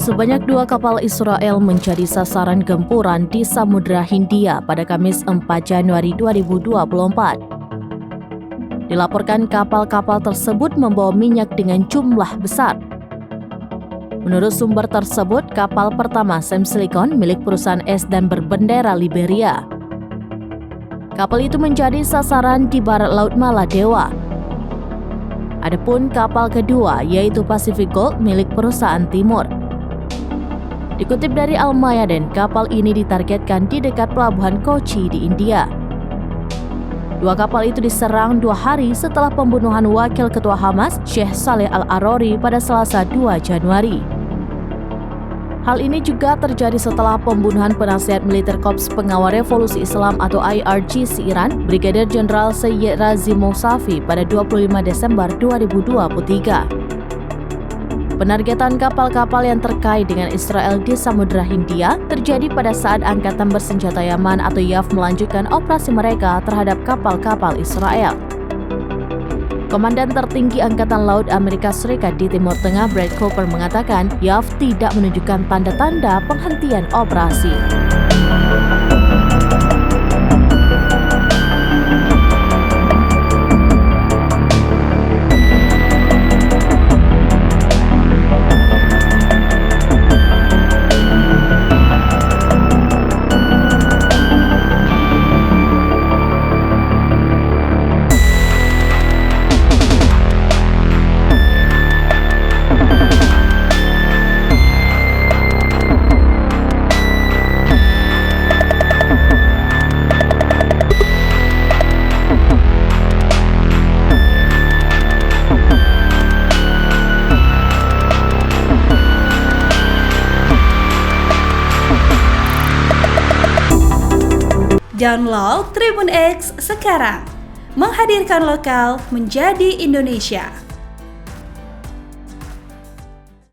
Sebanyak 2 kapal Israel menjadi sasaran gempuran di Samudra Hindia pada Kamis 4 Januari 2024. Dilaporkan kapal-kapal tersebut membawa minyak dengan jumlah besar. Menurut sumber tersebut, kapal pertama Sam Silicon milik perusahaan es dan berbendera Liberia. Kapal itu menjadi sasaran di barat Laut Maladewa. Adapun kapal kedua yaitu Pacific Gold milik perusahaan Timur. Dikutip dari Al Mayadeen, kapal ini ditargetkan di dekat pelabuhan Kochi di India. 2 kapal itu diserang 2 hari setelah pembunuhan Wakil Ketua Hamas, Sheikh Saleh Al-Arori pada Selasa 2 Januari. Hal ini juga terjadi setelah pembunuhan penasihat militer Korps Pengawal Revolusi Islam atau IRGC Iran, Brigadir Jenderal Sayyid Razi Mousavi pada 25 Desember 2023. Penargetan kapal-kapal yang terkait dengan Israel di Samudra Hindia terjadi pada saat Angkatan Bersenjata Yaman atau YAF melanjutkan operasi mereka terhadap kapal-kapal Israel. Komandan tertinggi Angkatan Laut Amerika Serikat di Timur Tengah, Brad Cooper, mengatakan YAF tidak menunjukkan tanda-tanda penghentian operasi. Download Tribun X sekarang, menghadirkan lokal menjadi Indonesia.